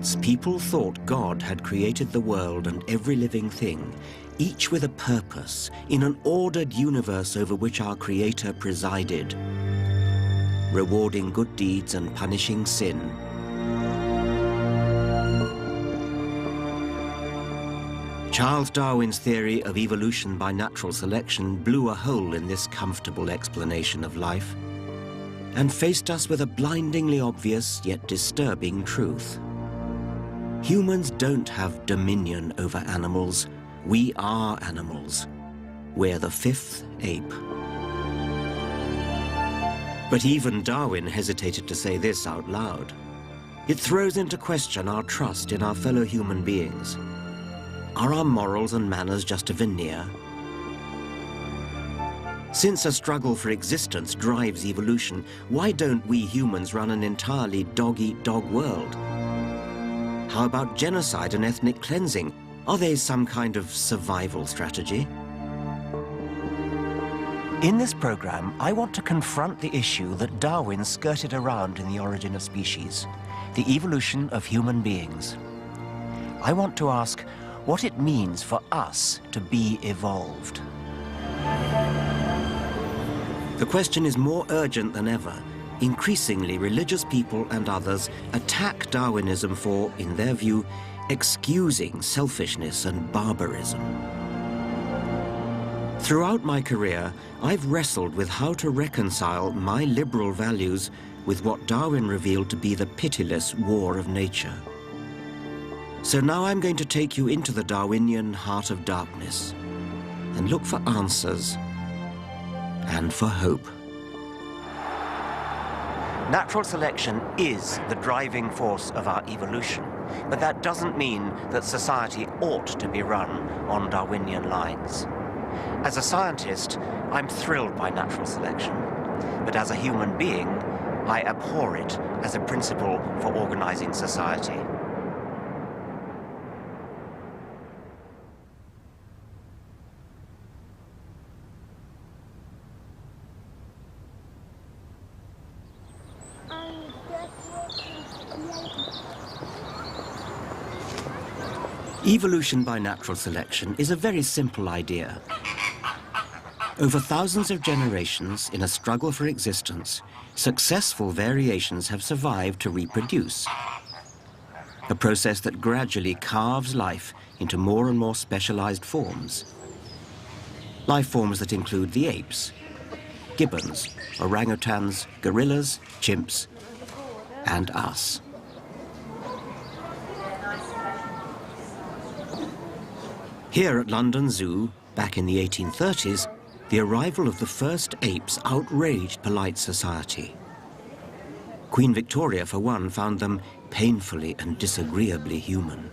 ancients, people thought God had created the world and every living thing, each with a purpose, in an ordered universe over which our Creator presided, rewarding good deeds and punishing sin. Charles Darwin's theory of evolution by natural selection blew a hole in this comfortable explanation of life and faced us with a blindingly obvious yet disturbing truth. Humans don't have dominion over animals. We are animals. We're the fifth ape. But even Darwin hesitated to say this out loud. It throws into question our trust in our fellow human beings. Are our morals and manners just a veneer? Since a struggle for existence drives evolution, why don't we humans run an entirely dog-eat-dog world? How about genocide and ethnic cleansing? Are they some kind of survival strategy? In this program, I want to confront the issue that Darwin skirted around in The Origin of Species, the evolution of human beings. I want to ask what it means for us to be evolved. The question is more urgent than ever. Increasingly, religious people and others attack Darwinism for, in their view, excusing selfishness and barbarism. Throughout my career, I've wrestled with how to reconcile my liberal values with what Darwin revealed to be the pitiless war of nature. So now I'm going to take you into the Darwinian heart of darkness and look for answers and for hope. Natural selection is the driving force of our evolution, but that doesn't mean that society ought to be run on Darwinian lines. As a scientist, I'm thrilled by natural selection, but as a human being, I abhor it as a principle for organizing society. Evolution by natural selection is a very simple idea. Over thousands of generations, in a struggle for existence, successful variations have survived to reproduce. A process that gradually carves life into more and more specialized forms. Life forms that include the apes, gibbons, orangutans, gorillas, chimps, and us. Here at London Zoo, back in the 1830s, the arrival of the first apes outraged polite society. Queen Victoria, for one, found them painfully and disagreeably human.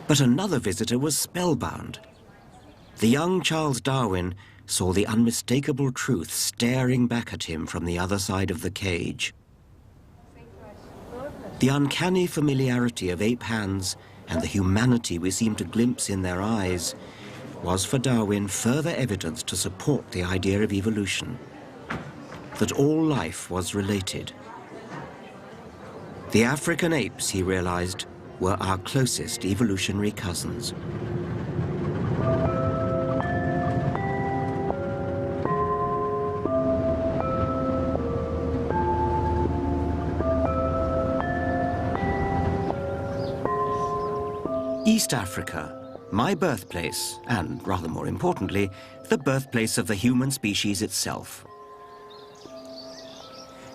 But another visitor was spellbound. The young Charles Darwin saw the unmistakable truth staring back at him from the other side of the cage. The uncanny familiarity of ape hands and the humanity we seem to glimpse in their eyes was for Darwin further evidence to support the idea of evolution, that all life was related. The African apes, he realized, were our closest evolutionary cousins. East Africa, my birthplace, and rather more importantly, the birthplace of the human species itself.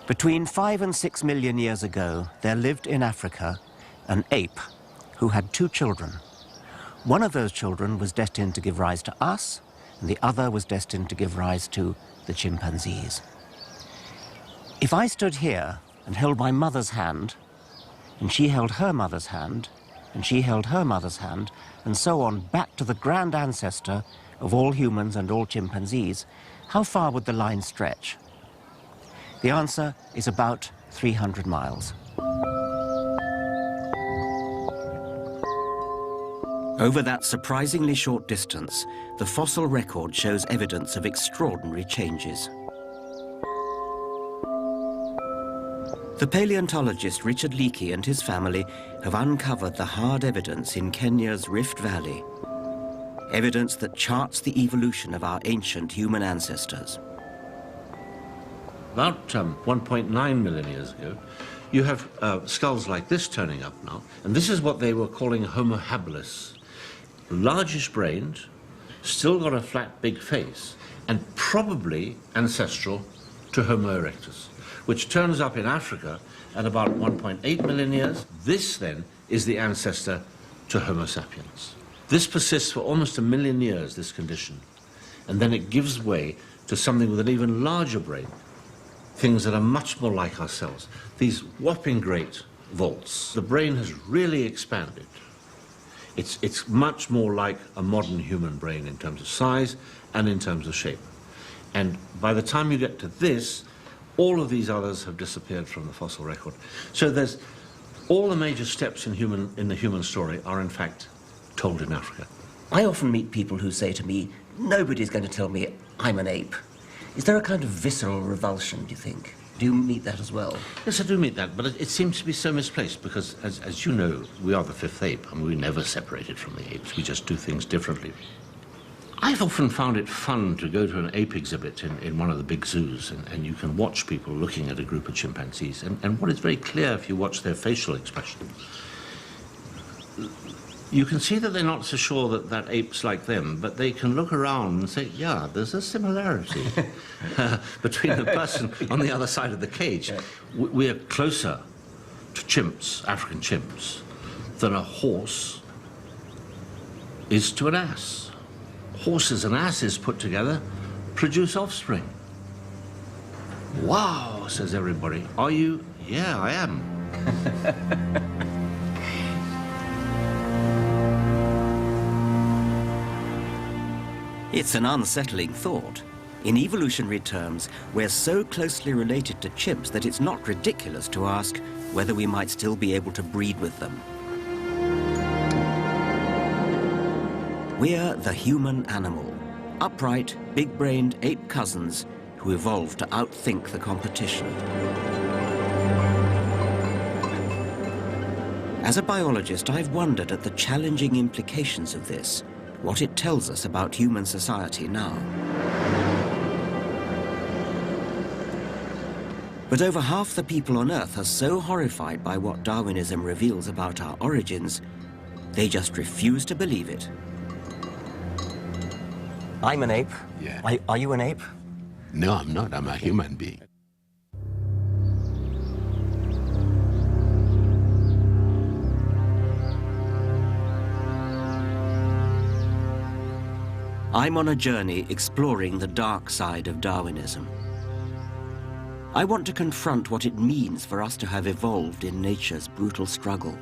Between 5 and 6 million years ago, there lived in Africa an ape who had 2 children. One of those children was destined to give rise to us, and the other was destined to give rise to the chimpanzees. If I stood here and held my mother's hand, and she held her mother's hand, and she held her mother's hand, and so on back to the grand ancestor of all humans and all chimpanzees, how far would the line stretch? The answer is about 300 miles. Over that surprisingly short distance, the fossil record shows evidence of extraordinary changes. The paleontologist Richard Leakey and his family have uncovered the hard evidence in Kenya's Rift Valley. Evidence that charts the evolution of our ancient human ancestors. About 1.9 million years ago, you have skulls like this turning up now, and this is what they were calling Homo habilis. Largish brained, still got a flat big face, and probably ancestral to Homo erectus, which turns up in Africa at about 1.8 million years. This then is the ancestor to Homo sapiens. This persists for almost 1 million years, this condition, and then it gives way to something with an even larger brain, things that are much more like ourselves, these whopping great vaults. The brain has really expanded. It's much more like a modern human brain in terms of size and in terms of shape. And by the time you get to this, all of these others have disappeared from the fossil record. So there's all the major steps in the human story are in fact told in Africa. I often meet people who say to me, nobody's going to tell me I'm an ape. Is there a kind of visceral revulsion, do you think? Do you meet that as well? Yes, I do meet that, but it seems to be so misplaced because, as you know, we are the fifth ape, and we never separated from the apes. We just do things differently. I've often found it fun to go to an ape exhibit in one of the big zoos, and you can watch people looking at a group of chimpanzees, and what is very clear if you watch their facial expression, you can see that they're not so sure that that ape's like them, but they can look around and say, yeah, there's a similarity between the person on the other side of the cage. We are closer to chimps, African chimps, than a horse is to an ass. Horses and asses put together produce offspring. Wow, says everybody. Are you? Yeah, I am. It's an unsettling thought. In evolutionary terms, we're so closely related to chimps that it's not ridiculous to ask whether we might still be able to breed with them. We're the human animal, upright, big-brained ape cousins who evolved to outthink the competition. As a biologist, I've wondered at the challenging implications of this, what it tells us about human society now. But over half the people on Earth are so horrified by what Darwinism reveals about our origins, they just refuse to believe it. I'm an ape. Yeah. Are you an ape? No, I'm not. I'm a human being. I'm on a journey exploring the dark side of Darwinism. I want to confront what it means for us to have evolved in nature's brutal struggle.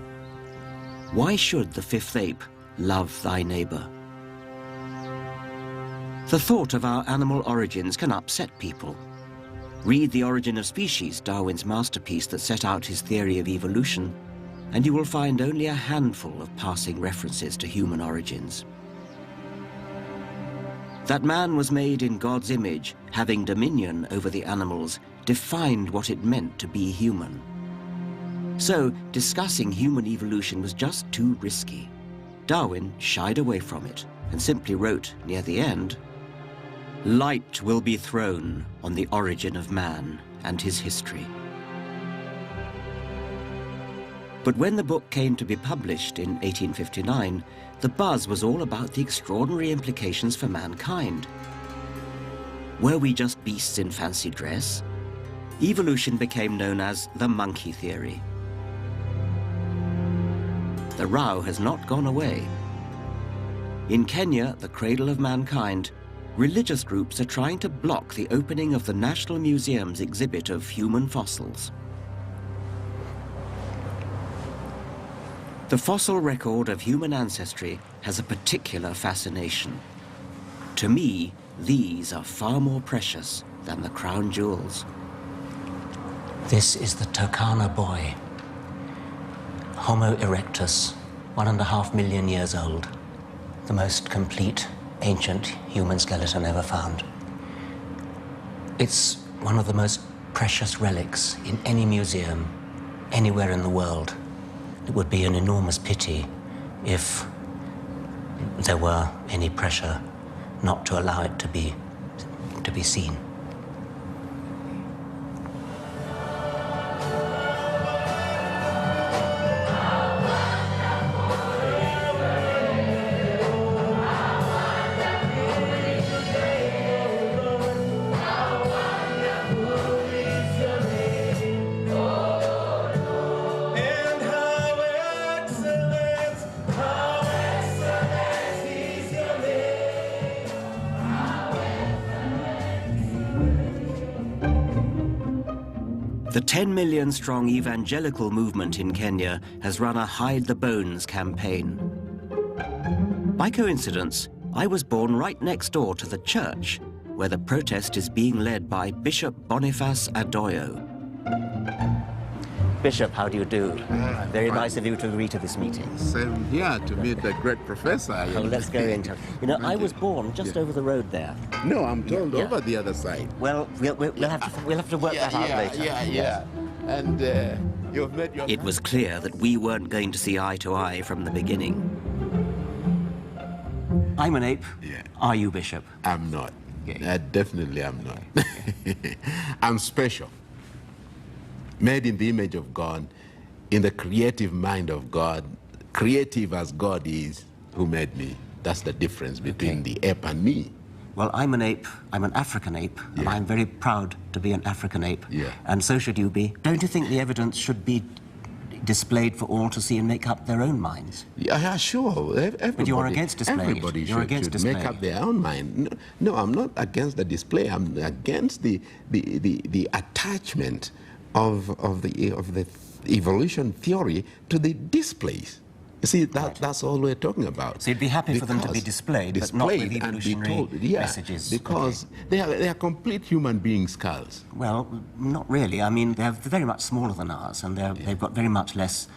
Why should the fifth ape love thy neighbor? The thought of our animal origins can upset people. Read The Origin of Species, Darwin's masterpiece that set out his theory of evolution, and you will find only a handful of passing references to human origins. That man was made in God's image, having dominion over the animals, defined what it meant to be human. So, discussing human evolution was just too risky. Darwin shied away from it and simply wrote near the end, "Light will be thrown on the origin of man and his history." But when the book came to be published in 1859, the buzz was all about the extraordinary implications for mankind. Were we just beasts in fancy dress? Evolution became known as the monkey theory. The row has not gone away. In Kenya, the cradle of mankind, religious groups are trying to block the opening of the National Museum's exhibit of human fossils. The fossil record of human ancestry has a particular fascination. To me, these are far more precious than the crown jewels. This is the Turkana boy, Homo erectus, 1.5 million years old, the most complete ancient human skeleton ever found. It's one of the most precious relics in any museum anywhere in the world. It would be an enormous pity if there were any pressure not to allow it to be seen. The 10 million strong evangelical movement in Kenya has run a Hide the Bones campaign. By coincidence, I was born right next door to the church, where the protest is being led by Bishop Boniface Adoyo. Bishop, how do you do? Very nice of you to agree to this meeting. Same here to meet the great professor. Oh, let's go into. You know, I was born just over the road there. No, I'm told over the other side. Well, we'll have to work that out later. Yeah. And you've met your... It was clear that we weren't going to see eye to eye from the beginning. I'm an ape. Yeah. Are you, Bishop? I'm not. Okay. Definitely I'm not. I'm special. Made in the image of God, in the creative mind of God, creative as God is, who made me. That's the difference between the ape and me. Well, I'm an ape, I'm an African ape, and I'm very proud to be an African ape. Yeah. And so should you be. Don't you think the evidence should be displayed for all to see and make up their own minds? Yeah, sure. But you're against displaying it. Everybody You're should make up their own mind. No, I'm not against the display. I'm against the attachment of the evolution theory to the displays. You see, that's all we're talking about. So you'd be happy for them to be displayed but not with evolutionary messages? Because they are complete human being skulls. Well, not really. I mean, they're very much smaller than ours, and they've got very much less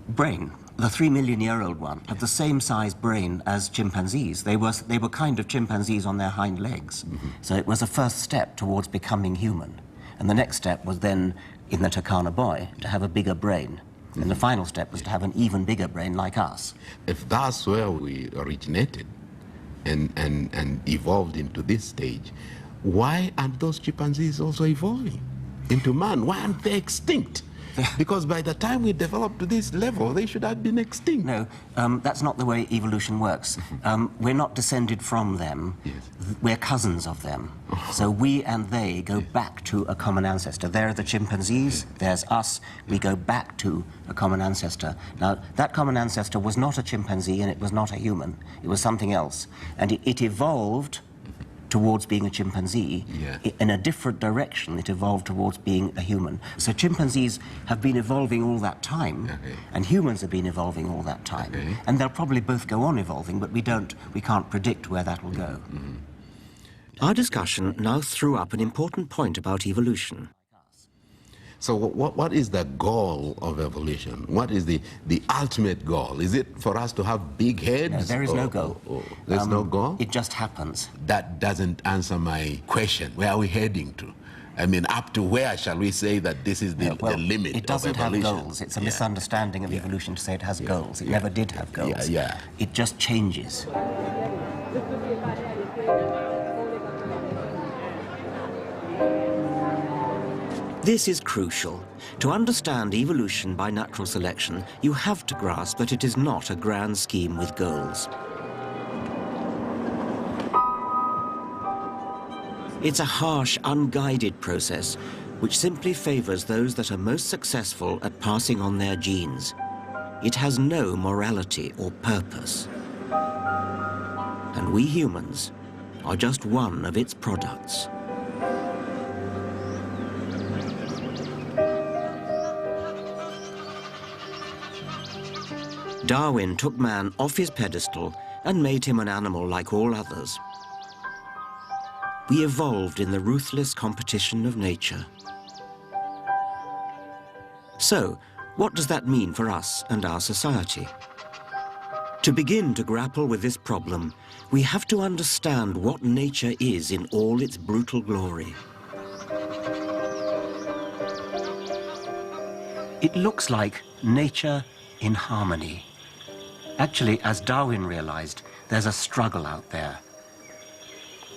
brain. The 3 million-year-old one had the same size brain as chimpanzees. They were kind of chimpanzees on their hind legs. So it was a first step towards becoming human. And the next step was then, in the Turkana boy, to have a bigger brain. And the final step was to have an even bigger brain like us. If that's where we originated and evolved into this stage, why aren't those chimpanzees also evolving into man? Why aren't they extinct? Because by the time we developed to this level, they should have been extinct. No, that's not the way evolution works. We're not descended from them. Yes. We're cousins of them. So we and they go back to a common ancestor. There are the chimpanzees, there's us. We go back to a common ancestor. Now, that common ancestor was not a chimpanzee and it was not a human. It was something else. And it evolved towards being a chimpanzee. In a different direction, it evolved towards being a human. So chimpanzees have been evolving all that time, and humans have been evolving all that time. And they'll probably both go on evolving, but we can't predict where that will go. Our discussion now threw up an important point about evolution. So what is the goal of evolution? What is the ultimate goal? Is it for us to have big heads? No, there is no goal. There's no goal? It just happens. That doesn't answer my question. Where are we heading to? I mean, up to where shall we say that this is the limit of evolution? It doesn't have goals. It's a misunderstanding of evolution to say it has goals. It never did have goals. It just changes. This is crucial. To understand evolution by natural selection, you have to grasp that it is not a grand scheme with goals. It's a harsh, unguided process which simply favors those that are most successful at passing on their genes. It has no morality or purpose. And we humans are just one of its products. Darwin took man off his pedestal and made him an animal like all others. We evolved in the ruthless competition of nature. So, what does that mean for us and our society? To begin to grapple with this problem, we have to understand what nature is in all its brutal glory. It looks like nature in harmony. Actually, as Darwin realized, there's a struggle out there.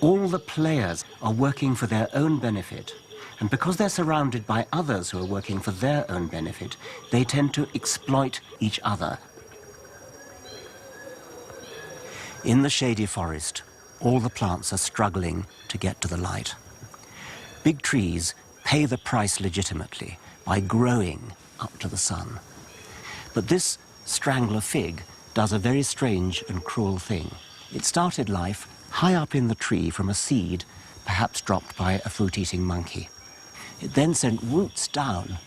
All the players are working for their own benefit, and because they're surrounded by others who are working for their own benefit, they tend to exploit each other. In the shady forest, all the plants are struggling to get to the light. Big trees pay the price legitimately by growing up to the sun. But this strangler fig does a very strange and cruel thing. It started life high up in the tree from a seed, perhaps dropped by a fruit-eating monkey. It then sent roots down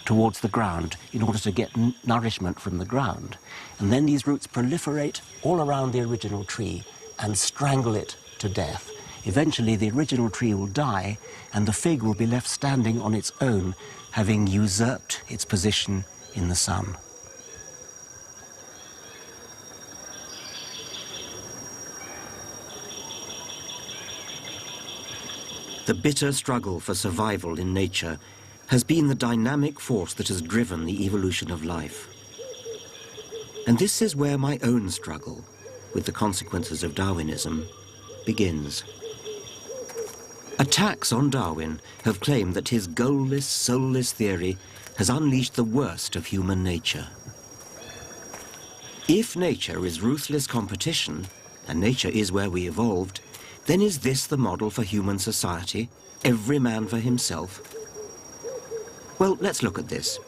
towards the ground in order to get nourishment from the ground. And then these roots proliferate all around the original tree and strangle it to death. Eventually, the original tree will die, and the fig will be left standing on its own, having usurped its position in the sun. The bitter struggle for survival in nature has been the dynamic force that has driven the evolution of life. And this is where my own struggle with the consequences of Darwinism begins. Attacks on Darwin have claimed that his goalless, soulless theory has unleashed the worst of human nature. If nature is ruthless competition, and nature is where we evolved, then is this the model for human society? Every man for himself? Well, let's look at this.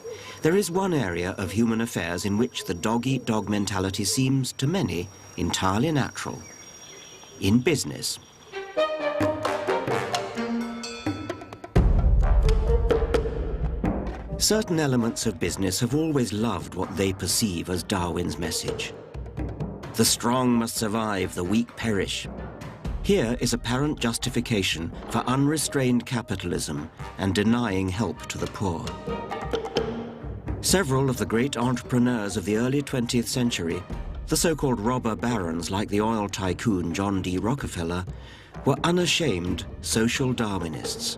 There is one area of human affairs in which the dog-eat-dog mentality seems, to many, entirely natural. In business. Certain elements of business have always loved what they perceive as Darwin's message. The strong must survive, the weak perish. Here is apparent justification for unrestrained capitalism and denying help to the poor. Several of the great entrepreneurs of the early 20th century, the so-called robber barons like the oil tycoon John D. Rockefeller, were unashamed social Darwinists.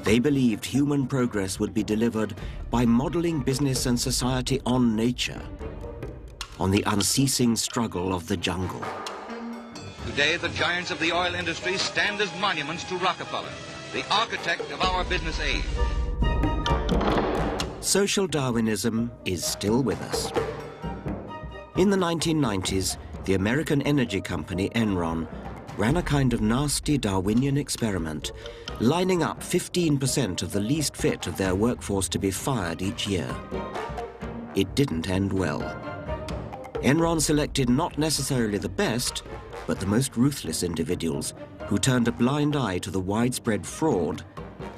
They believed human progress would be delivered by modeling business and society on nature, on the unceasing struggle of the jungle. Today, the giants of the oil industry stand as monuments to Rockefeller, the architect of our business age. Social Darwinism is still with us. In the 1990s, the American energy company Enron ran a kind of nasty Darwinian experiment, lining up 15% of the least fit of their workforce to be fired each year. It didn't end well. Enron selected not necessarily the best, but the most ruthless individuals who turned a blind eye to the widespread fraud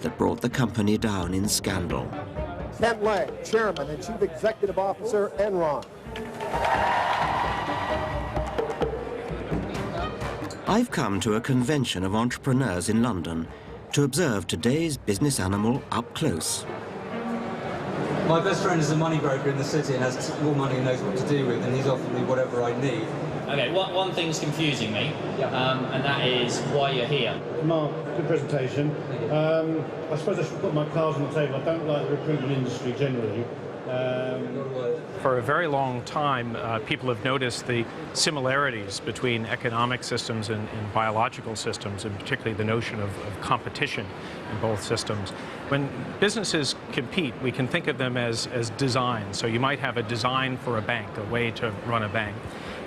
that brought the company down in scandal. Ken Lay, Chairman and Chief Executive Officer, Enron. I've come to a convention of entrepreneurs in London to observe today's business animal up close. My best friend is a money broker in the city and has more money and knows what to do with, and he's offered me whatever I need. Okay, one thing's confusing me, and that is why you're here. Mark, good presentation. I suppose I should put my cards on the table. I don't like the recruitment industry generally. For a very long time, people have noticed the similarities between economic systems and biological systems, and particularly the notion of competition in both systems. When businesses compete, we can think of them as design. So you might have a design for a bank, a way to run a bank.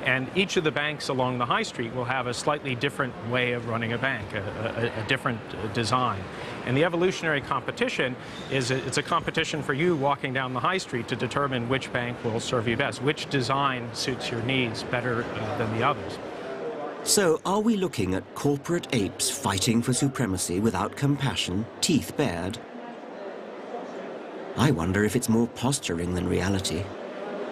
And each of the banks along the high street will have a slightly different way of running a bank, a different design. And the evolutionary competition is it's a competition for you walking down the high street to determine which bank will serve you best, which design suits your needs better than the others. So are we looking at corporate apes fighting for supremacy without compassion, teeth bared? I wonder if it's more posturing than reality.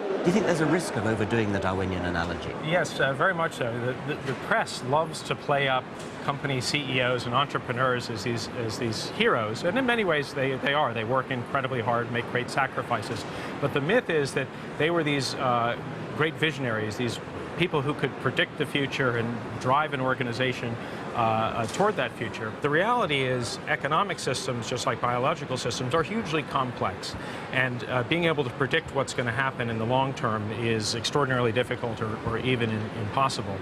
Do you think there's a risk of overdoing the Darwinian analogy? Yes, very much so. The press loves to play up company CEOs and entrepreneurs as these heroes, and in many ways they are. They work incredibly hard, make great sacrifices. But the myth is that they were these great visionaries, these people who could predict the future and drive an organization toward that future. The reality is economic systems, just like biological systems, are hugely complex. And being able to predict what's going to happen in the long term is extraordinarily difficult or even impossible.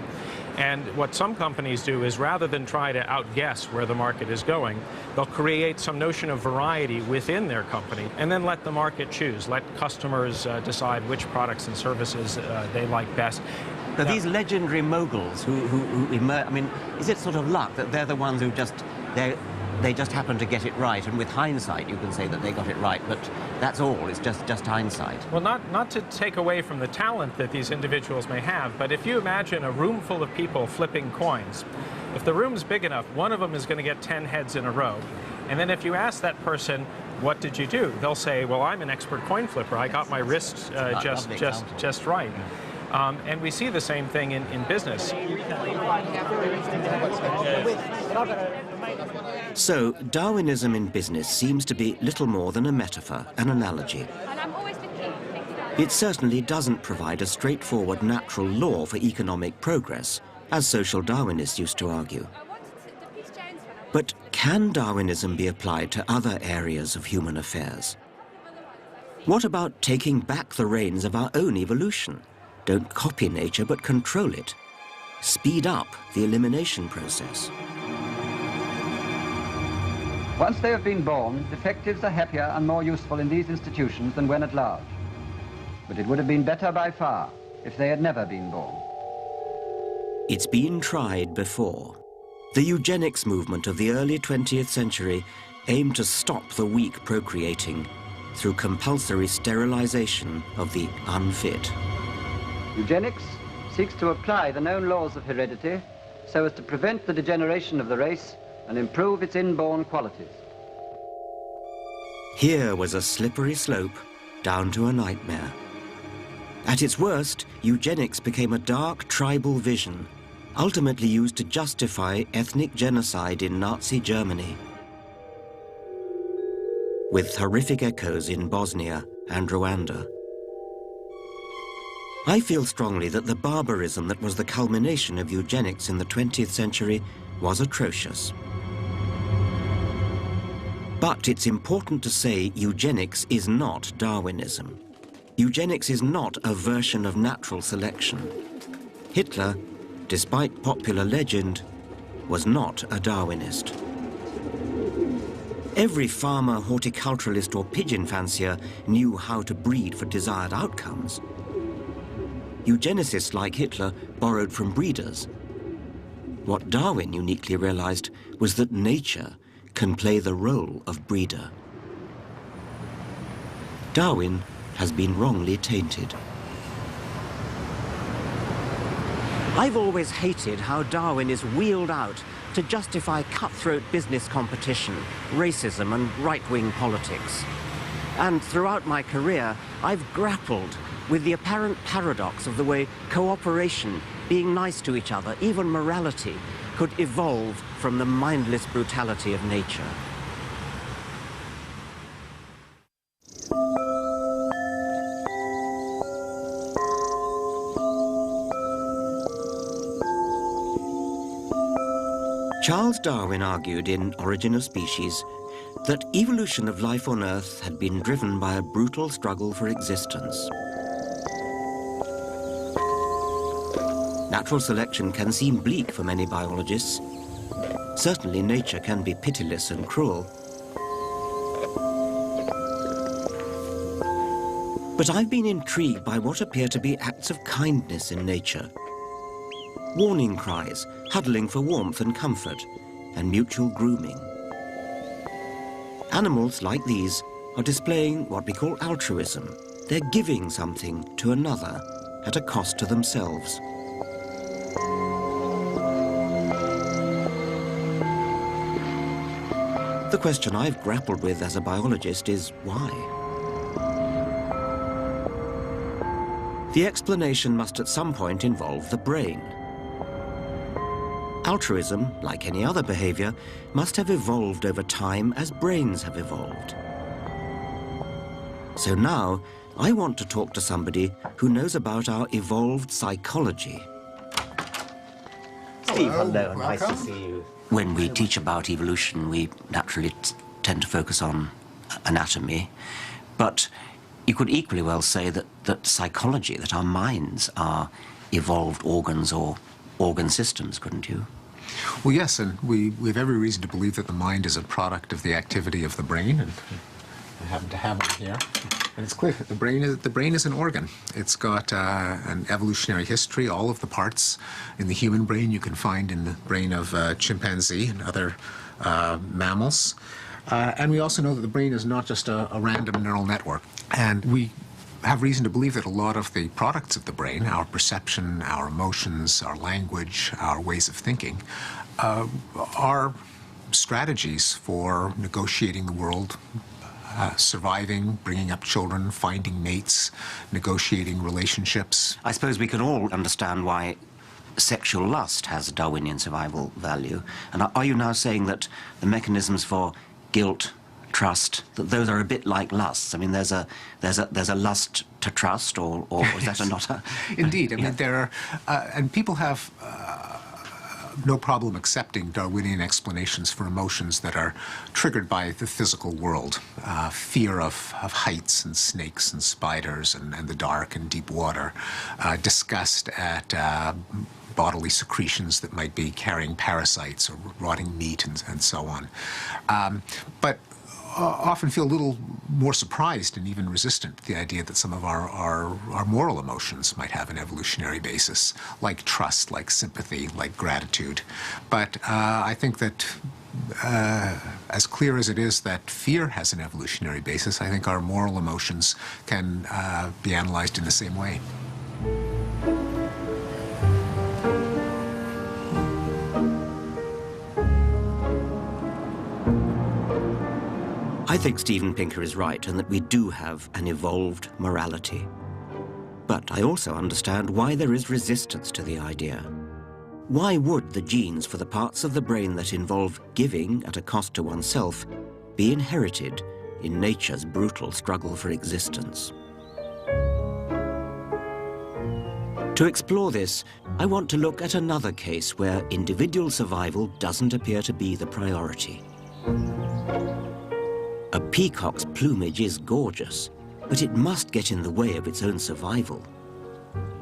And what some companies do is, rather than try to outguess where the market is going, they'll create some notion of variety within their company and then let the market choose, let customers decide which products and services they like best. But these legendary moguls who emerge, I mean, is it sort of luck that they're the ones who they just happen to get it right, and with hindsight you can say that they got it right, but that's all, it's just hindsight? Well, not to take away from the talent that these individuals may have, but if you imagine a room full of people flipping coins, if the room's big enough, one of them is going to get 10 heads in a row. And then if you ask that person, what did you do? They'll say, well, I'm an expert coin flipper. I got my wrist just right. And we see the same thing in business. So, Darwinism in business seems to be little more than a metaphor, an analogy. It certainly doesn't provide a straightforward natural law for economic progress, as social Darwinists used to argue. But can Darwinism be applied to other areas of human affairs? What about taking back the reins of our own evolution? Don't copy nature, but control it. Speed up the elimination process. Once they have been born, defectives are happier and more useful in these institutions than when at large. But it would have been better by far if they had never been born. It's been tried before. The eugenics movement of the early 20th century aimed to stop the weak procreating through compulsory sterilization of the unfit. Eugenics seeks to apply the known laws of heredity so as to prevent the degeneration of the race and improve its inborn qualities. Here was a slippery slope down to a nightmare. At its worst, eugenics became a dark tribal vision, ultimately used to justify ethnic genocide in Nazi Germany, with horrific echoes in Bosnia and Rwanda. I feel strongly that the barbarism that was the culmination of eugenics in the 20th century was atrocious. But it's important to say eugenics is not Darwinism. Eugenics is not a version of natural selection. Hitler, despite popular legend, was not a Darwinist. Every farmer, horticulturalist or pigeon fancier knew how to breed for desired outcomes. Eugenicists like Hitler borrowed from breeders. What Darwin uniquely realized was that nature can play the role of breeder. Darwin has been wrongly tainted. I've always hated how Darwin is wheeled out to justify cutthroat business competition, racism and right-wing politics. And throughout my career, I've grappled with the apparent paradox of the way cooperation, being nice to each other, even morality, could evolve from the mindless brutality of nature. Charles Darwin argued in Origin of Species that evolution of life on Earth had been driven by a brutal struggle for existence. Natural selection can seem bleak for many biologists. Certainly nature can be pitiless and cruel. But I've been intrigued by what appear to be acts of kindness in nature. Warning cries, huddling for warmth and comfort, and mutual grooming. Animals like these are displaying what we call altruism. They're giving something to another at a cost to themselves. The question I've grappled with as a biologist is why? The explanation must at some point involve the brain. Altruism, like any other behavior, must have evolved over time as brains have evolved. So now, I want to talk to somebody who knows about our evolved psychology. Steve, hello. Nice to see you. When we teach about evolution, we naturally tend to focus on anatomy, but you could equally well say that psychology, that our minds are evolved organs or organ systems, couldn't you? Well, yes, and we have every reason to believe that the mind is a product of the activity of the brain, and I happen to have one here. And it's clear that the brain is an organ. It's got an evolutionary history. All of the parts in the human brain you can find in the brain of chimpanzee and other mammals. And we also know that the brain is not just a random neural network. And we have reason to believe that a lot of the products of the brain, our perception, our emotions, our language, our ways of thinking, are strategies for negotiating the world, surviving, bringing up children, finding mates, negotiating relationships. I suppose we can all understand why sexual lust has Darwinian survival value. And are you now saying that the mechanisms for guilt, trust, that those are a bit like lusts? I mean, there's a lust to trust, or is that not a... Indeed. I mean, there are... and people have no problem accepting Darwinian explanations for emotions that are triggered by the physical world. Fear of heights and snakes and spiders and the dark and deep water. Disgust at bodily secretions that might be carrying parasites or rotting meat and so on. But often feel a little more surprised and even resistant to the idea that some of our moral emotions might have an evolutionary basis, like trust, like sympathy, like gratitude. But I think that as clear as it is that fear has an evolutionary basis, I think our moral emotions can be analyzed in the same way. I think Steven Pinker is right, and that we do have an evolved morality. But I also understand why there is resistance to the idea. Why would the genes for the parts of the brain that involve giving at a cost to oneself be inherited in nature's brutal struggle for existence? To explore this, I want to look at another case where individual survival doesn't appear to be the priority. A peacock's plumage is gorgeous, but it must get in the way of its own survival.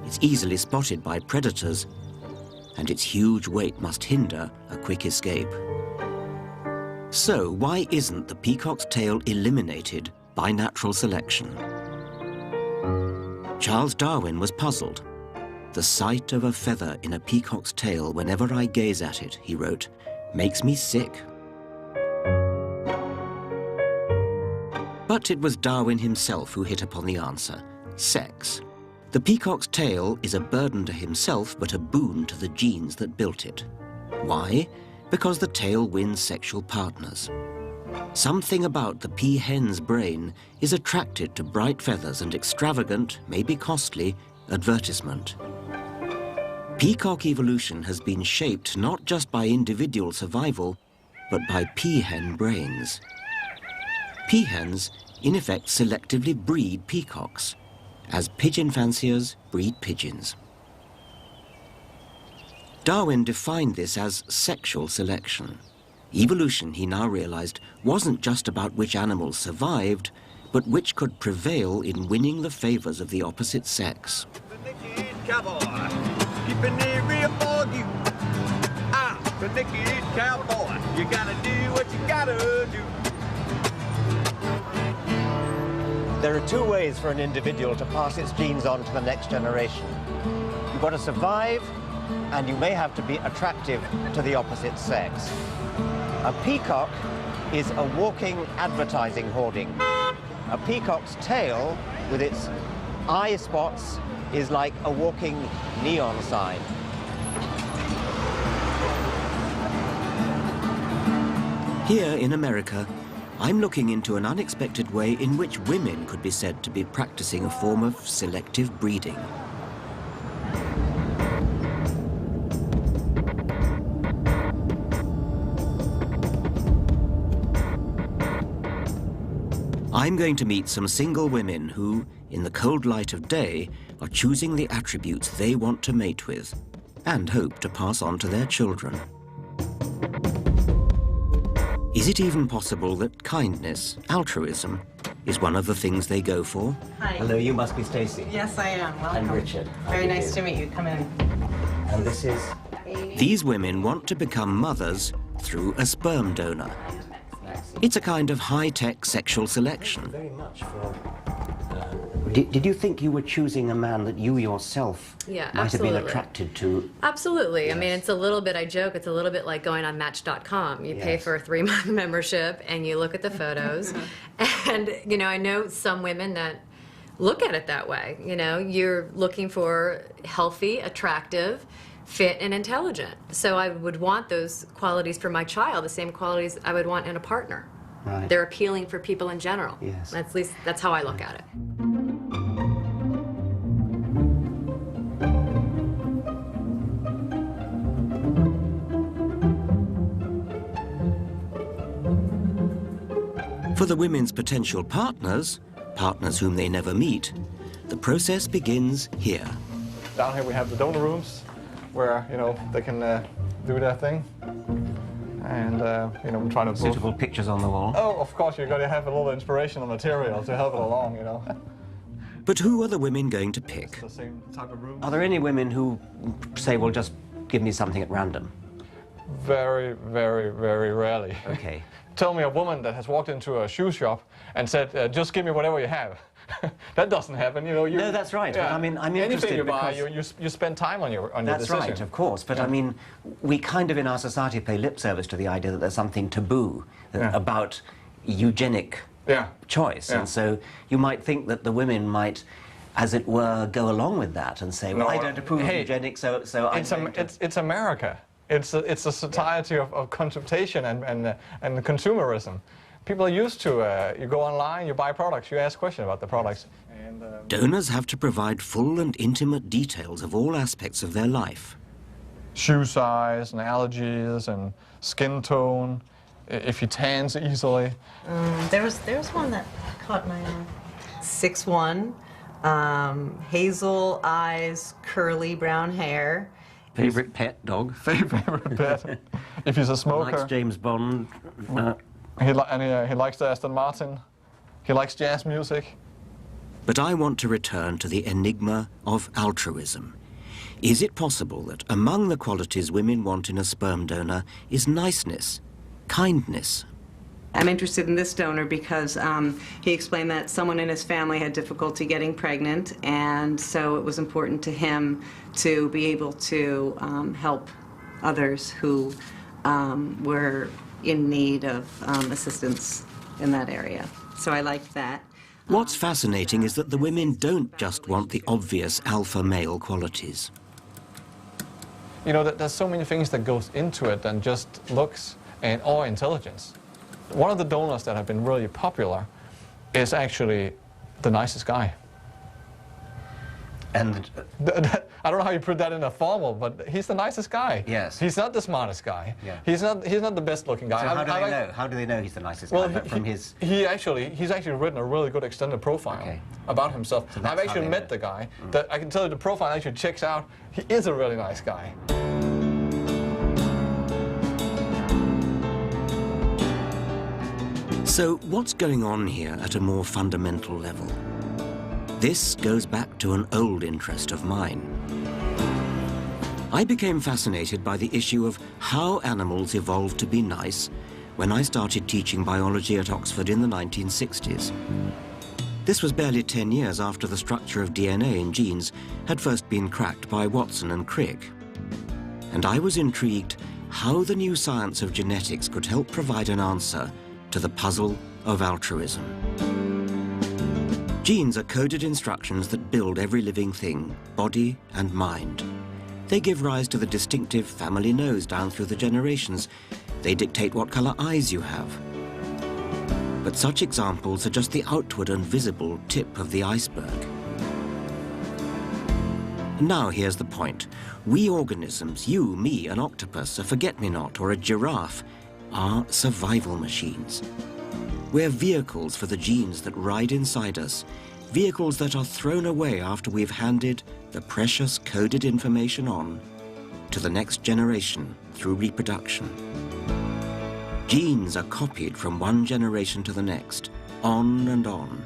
It's easily spotted by predators, and its huge weight must hinder a quick escape. So why isn't the peacock's tail eliminated by natural selection? Charles Darwin was puzzled. "The sight of a feather in a peacock's tail whenever I gaze at it," he wrote, "makes me sick." But it was Darwin himself who hit upon the answer: sex. The peacock's tail is a burden to himself, but a boon to the genes that built it. Why? Because the tail wins sexual partners. Something about the peahen's brain is attracted to bright feathers and extravagant, maybe costly, advertisement. Peacock evolution has been shaped not just by individual survival, but by peahen brains. Peahens, in effect, selectively breed peacocks, as pigeon fanciers breed pigeons. Darwin defined this as sexual selection. Evolution, he now realized, wasn't just about which animals survived, but which could prevail in winning the favors of the opposite sex. Cowboy, keeping it real for you. I'm the naked cowboy. You gotta do what you gotta do. There are two ways for an individual to pass its genes on to the next generation. You've got to survive, and you may have to be attractive to the opposite sex. A peacock is a walking advertising hoarding. A peacock's tail, with its eye spots, is like a walking neon sign. Here in America, I'm looking into an unexpected way in which women could be said to be practicing a form of selective breeding. I'm going to meet some single women who, in the cold light of day, are choosing the attributes they want to mate with. and hope to pass on to their children. Is it even possible that kindness, altruism, is one of the things they go for? Hi. Hello, you must be Stacy. Yes, I am. Welcome. I'm Richard. Very nice to meet you. Come in. And this is? These women want to become mothers through a sperm donor. It's a kind of high-tech sexual selection. Very much for... Did you think you were choosing a man that you yourself might have been attracted to? Absolutely. Yes. I mean, it's a little bit, I joke, it's a little bit like going on Match.com. You pay for a 3-month membership and you look at the photos. And, you know, I know some women that look at it that way. You know, you're looking for healthy, attractive, fit, and intelligent. So I would want those qualities for my child, the same qualities I would want in a partner. Right. They're appealing for people in general. Yes. At least that's how I look at it. For the women's potential partners, partners whom they never meet, the process begins here. Down here we have the donor rooms where, you know, they can do their thing. And, you know, I'm trying to... Suitable pictures on the wall. Oh, of course, you've got to have a little inspirational material to help it along, you know. But who are the women going to pick? The same type of room. Are there any women who say, well, just give me something at random? Very, very, very rarely. Okay. Tell me a woman that has walked into a shoe shop and said, just give me whatever you have. That doesn't happen, you know. No, that's right. Yeah. But I mean, I'm interested anything you buy, because you spend time on your decision. That's right, of course. But I mean, we kind of in our society pay lip service to the idea that there's something taboo about eugenic choice, and so you might think that the women might, as it were, go along with that and say, well, I don't approve of eugenics, so it's America. It's a society of consultation and consumerism. People are used to, you go online, you buy products, you ask questions about the products. And, donors have to provide full and intimate details of all aspects of their life. Shoe size and allergies and skin tone, if he tans easily. There's one that caught my eye. 6'1", hazel eyes, curly brown hair. Favorite pet dog? Favorite pet. If he's a smoker. Likes James Bond. He likes the Aston Martin. He likes jazz music. But I want to return to the enigma of altruism. Is it possible that among the qualities women want in a sperm donor is niceness, kindness? I'm interested in this donor because he explained that someone in his family had difficulty getting pregnant, and so it was important to him to be able to help others who were in need of assistance in that area. So I liked that. What's fascinating is that the women don't just want the obvious alpha male qualities. You know, there's so many things that goes into it than just looks or intelligence. One of the donors that have been really popular is actually the nicest guy. And I don't know how you put that in a formal, but he's the nicest guy. Yes. He's not the smartest guy. Yeah. He's not the best looking guy. So how do they know? How do they know he's the nicest guy? From his... He's actually written a really good extended profile about himself. So I've actually met the guy. That I can tell you the profile actually checks out. He is a really nice guy. So what's going on here at a more fundamental level? This goes back to an old interest of mine. I became fascinated by the issue of how animals evolved to be nice when I started teaching biology at Oxford in the 1960s. This was barely 10 years after the structure of DNA in genes had first been cracked by Watson and Crick. And I was intrigued how the new science of genetics could help provide an answer to the puzzle of altruism. Genes are coded instructions that build every living thing, body and mind. They give rise to the distinctive family nose down through the generations. They dictate what color eyes you have. But such examples are just the outward and visible tip of the iceberg. Now here's the point. We organisms, you, me, an octopus, a forget-me-not, or a giraffe, are survival machines. We're vehicles for the genes that ride inside us, vehicles that are thrown away after we've handed the precious coded information on to the next generation through reproduction. Genes are copied from one generation to the next, on and on.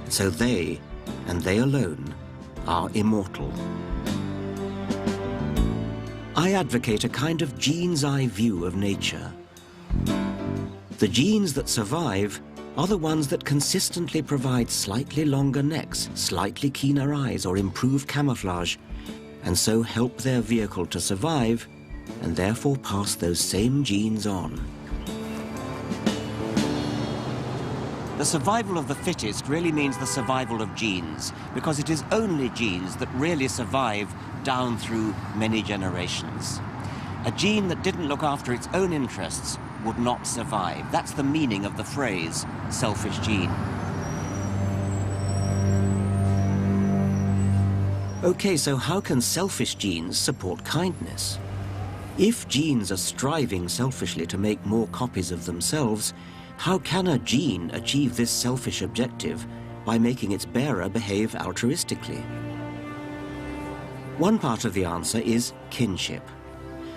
So they, and they alone, are immortal. I advocate a kind of gene's eye view of nature. The genes that survive are the ones that consistently provide slightly longer necks, slightly keener eyes, or improve camouflage, and so help their vehicle to survive, and therefore pass those same genes on. The survival of the fittest really means the survival of genes, because it is only genes that really survive down through many generations. A gene that didn't look after its own interests would not survive. That's the meaning of the phrase, selfish gene. Okay, so how can selfish genes support kindness? If genes are striving selfishly to make more copies of themselves, how can a gene achieve this selfish objective by making its bearer behave altruistically? One part of the answer is kinship.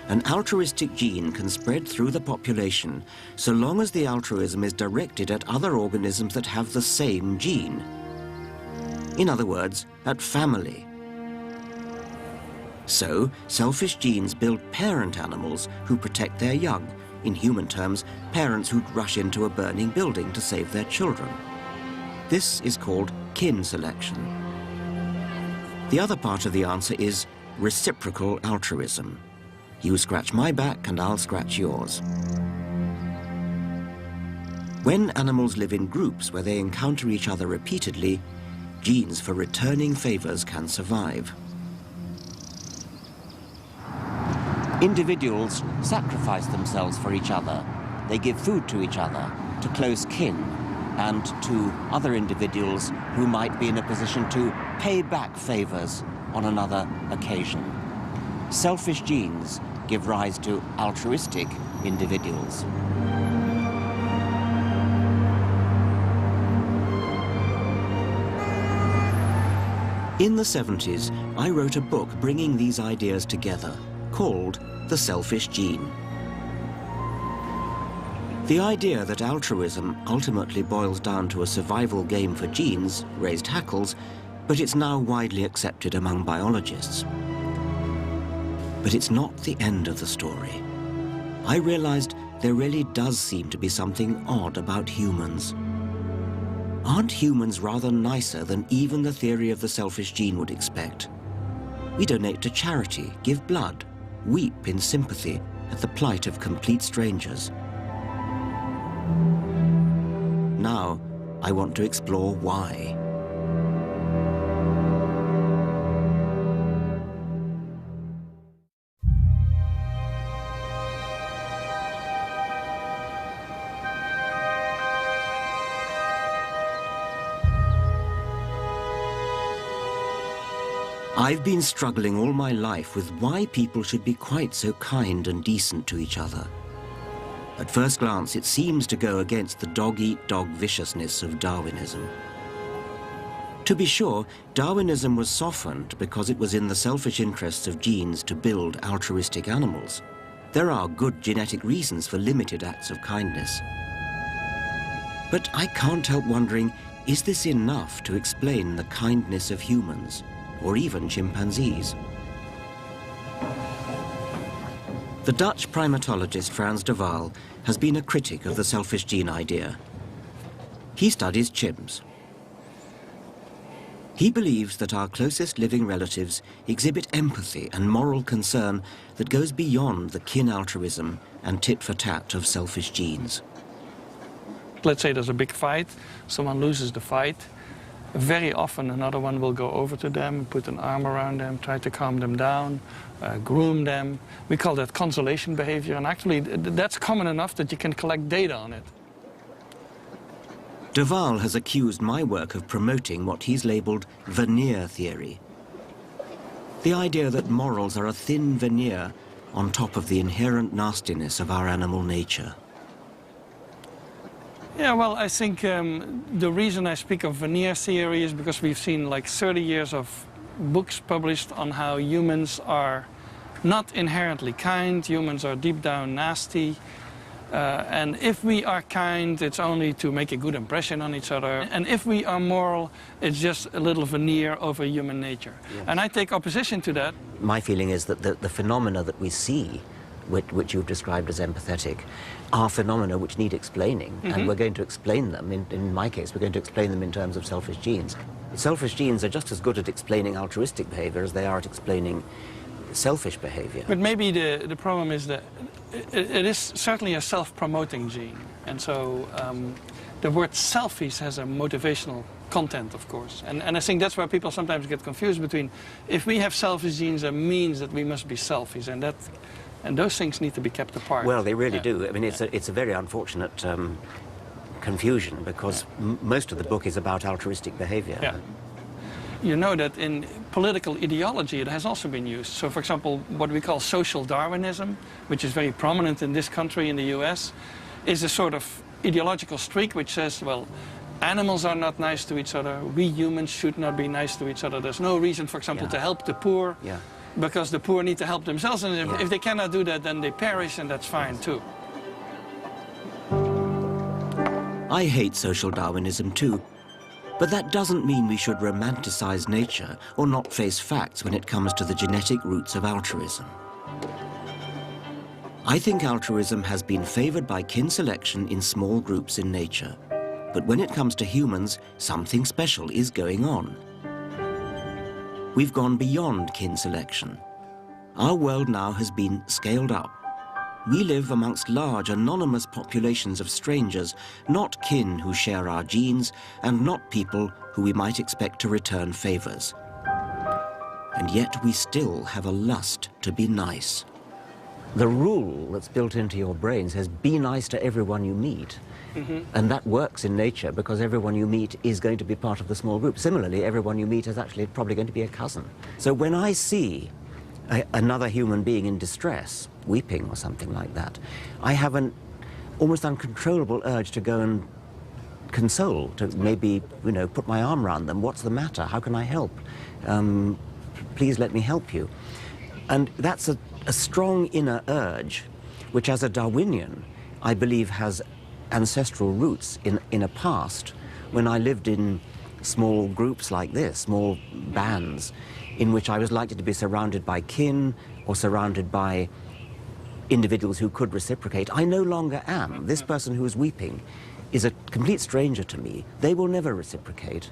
An altruistic gene can spread through the population so long as the altruism is directed at other organisms that have the same gene. In other words, at family. So, selfish genes build parent animals who protect their young. In human terms, parents who'd rush into a burning building to save their children. This is called kin selection. The other part of the answer is reciprocal altruism. You scratch my back and I'll scratch yours. When animals live in groups where they encounter each other repeatedly, genes for returning favors can survive. Individuals sacrifice themselves for each other. They give food to each other, to close kin, and to other individuals who might be in a position to pay back favors on another occasion. Selfish genes give rise to altruistic individuals. In the 70s, I wrote a book bringing these ideas together, called The Selfish Gene. The idea that altruism ultimately boils down to a survival game for genes raised hackles, but it's now widely accepted among biologists. But it's not the end of the story. I realized there really does seem to be something odd about humans. Aren't humans rather nicer than even the theory of the selfish gene would expect? We donate to charity, give blood, weep in sympathy at the plight of complete strangers. Now, I want to explore why. I've been struggling all my life with why people should be quite so kind and decent to each other. At first glance, it seems to go against the dog-eat-dog viciousness of Darwinism. To be sure, Darwinism was softened because it was in the selfish interests of genes to build altruistic animals. There are good genetic reasons for limited acts of kindness. But I can't help wondering, is this enough to explain the kindness of humans, or even chimpanzees? The Dutch primatologist Frans de Waal has been a critic of the selfish gene idea. He studies chimps. He believes that our closest living relatives exhibit empathy and moral concern that goes beyond the kin altruism and tit-for-tat of selfish genes. Let's say there's a big fight, someone loses the fight. Very often another one will go over to them, put an arm around them, try to calm them down, groom them. We call that consolation behavior, and actually that's common enough that you can collect data on it. De Waal has accused my work of promoting what he's labeled veneer theory. The idea that morals are a thin veneer on top of the inherent nastiness of our animal nature. Yeah, well, I think the reason I speak of veneer theory is because we've seen like 30 years of books published on how humans are not inherently kind. Humans are deep down nasty. And if we are kind, it's only to make a good impression on each other. And if we are moral, it's just a little veneer over human nature. Yes. And I take opposition to that. My feeling is that the phenomena that we see, which you've described as empathetic, are phenomena which need explaining. And we're going to explain them. In my case, we're going to explain them in terms of selfish genes. Selfish genes are just as good at explaining altruistic behavior as they are at explaining selfish behavior. But maybe the problem is that it is certainly a self-promoting gene. And so the word selfish has a motivational content, of course. And I think that's where people sometimes get confused between, if we have selfish genes, that means that we must be selfish. And those things need to be kept apart. Well, they really do. I mean, it's a very unfortunate confusion, because most of the book is about altruistic behavior. Yeah. You know that in political ideology it has also been used. So, for example, what we call social Darwinism, which is very prominent in this country, in the US, is a sort of ideological streak which says, well, animals are not nice to each other, we humans should not be nice to each other. There's no reason, for example, to help the poor, because the poor need to help themselves, and if they cannot do that, then they perish, and that's fine too. I hate social Darwinism too. But that doesn't mean we should romanticize nature or not face facts when it comes to the genetic roots of altruism. I think altruism has been favored by kin selection in small groups in nature. But when it comes to humans, something special is going on. We've gone beyond kin selection. Our world now has been scaled up. We live amongst large, anonymous populations of strangers, not kin who share our genes, and not people who we might expect to return favors. And yet we still have a lust to be nice. The rule that's built into your brain says, be nice to everyone you meet. And that works in nature, because everyone you meet is going to be part of the small group. Similarly, everyone you meet is actually probably going to be a cousin. So when I see another human being in distress, weeping or something like that, I have an almost uncontrollable urge to go and console, to maybe, put my arm around them. What's the matter? How can I help? Please let me help you. And that's a strong inner urge, which as a Darwinian, I believe has ancestral roots in a past when I lived in small groups like this, small bands, in which I was likely to be surrounded by kin or surrounded by individuals who could reciprocate. I no longer am. This person who is weeping is a complete stranger to me. They will never reciprocate.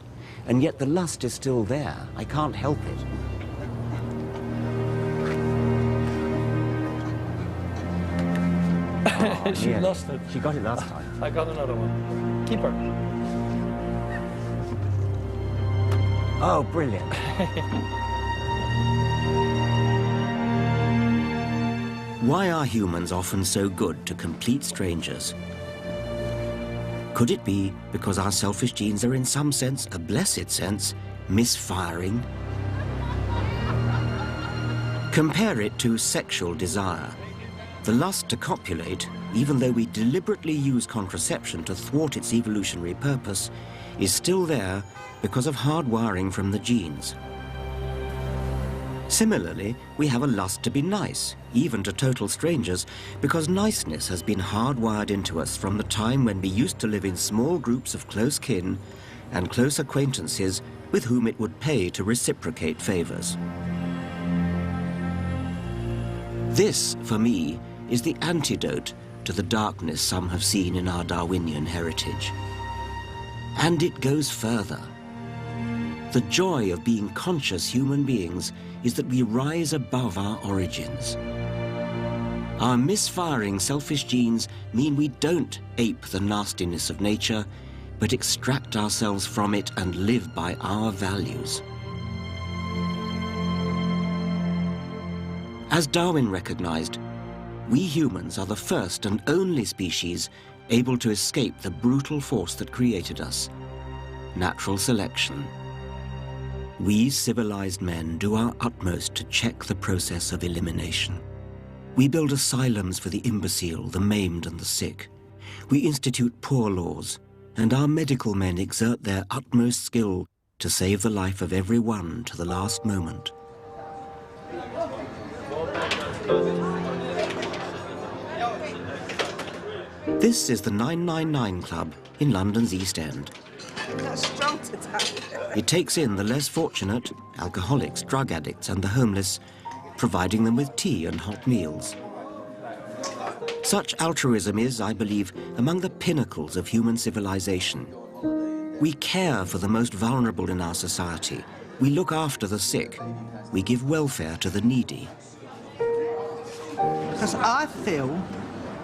And yet the lust is still there. I can't help it. She lost it. She got it last time. I got another one. Keep her. Oh, brilliant. Why are humans often so good to complete strangers? Could it be because our selfish genes are in some sense, a blessed sense, misfiring? Compare it to sexual desire. The lust to copulate, even though we deliberately use contraception to thwart its evolutionary purpose, is still there because of hardwiring from the genes. Similarly, we have a lust to be nice, even to total strangers, because niceness has been hardwired into us from the time when we used to live in small groups of close kin and close acquaintances with whom it would pay to reciprocate favors. This, for me, is the antidote to the darkness some have seen in our Darwinian heritage. And it goes further. The joy of being conscious human beings is that we rise above our origins. Our misfiring selfish genes mean we don't ape the nastiness of nature, but extract ourselves from it and live by our values. As Darwin recognized, we humans are the first and only species able to escape the brutal force that created us, natural selection. We civilized men do our utmost to check the process of elimination. We build asylums for the imbecile, the maimed and the sick. We institute poor laws, and our medical men exert their utmost skill to save the life of everyone to the last moment. This is the 999 Club in London's East End. That's strong today. It takes in the less fortunate, alcoholics, drug addicts and the homeless, providing them with tea and hot meals. Such altruism is, I believe, among the pinnacles of human civilization. We care for the most vulnerable in our society. We look after the sick. We give welfare to the needy. Because I feel,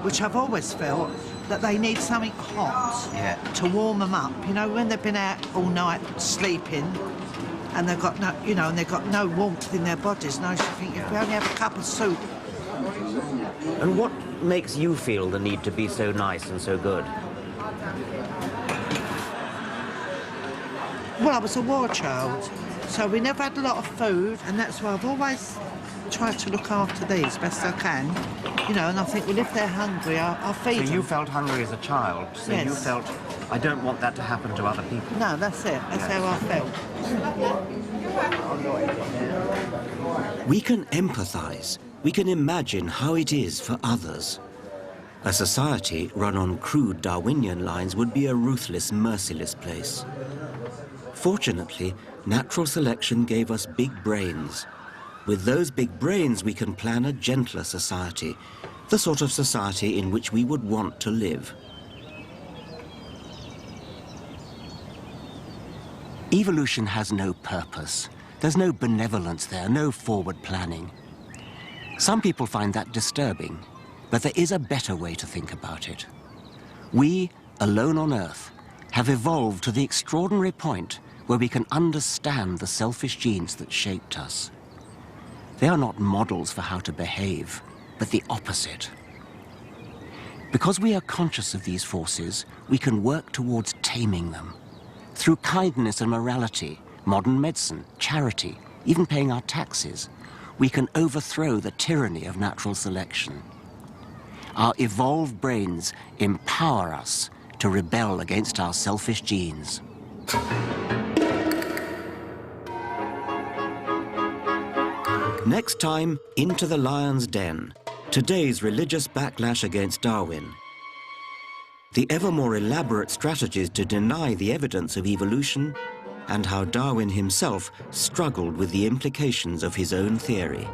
which I've always felt, that they need something hot to warm them up. You know, when they've been out all night sleeping and they've got no, you know, and they've got no warmth in their bodies. And I just think if we only have a cup of soup. And what makes you feel the need to be so nice and so good? Well, I was a war child, so we never had a lot of food, and that's why I've always tried to look after these best I can. You know, and I think, well, if they're hungry, I'll feed them. So you felt hungry as a child, so Yes. you felt, I don't want that to happen to other people. No, that's it. That's how I felt. We can empathise. We can imagine how it is for others. A society run on crude Darwinian lines would be a ruthless, merciless place. Fortunately, natural selection gave us big brains. With those big brains, we can plan a gentler society, the sort of society in which we would want to live. Evolution has no purpose. There's no benevolence there, no forward planning. Some people find that disturbing, but there is a better way to think about it. We, alone on Earth, have evolved to the extraordinary point where we can understand the selfish genes that shaped us. They are not models for how to behave, but the opposite. Because we are conscious of these forces, we can work towards taming them. Through kindness and morality, modern medicine, charity, even paying our taxes, we can overthrow the tyranny of natural selection. Our evolved brains empower us to rebel against our selfish genes. Next time, Into the Lion's Den. Today's religious backlash against Darwin. The ever more elaborate strategies to deny the evidence of evolution, and how Darwin himself struggled with the implications of his own theory.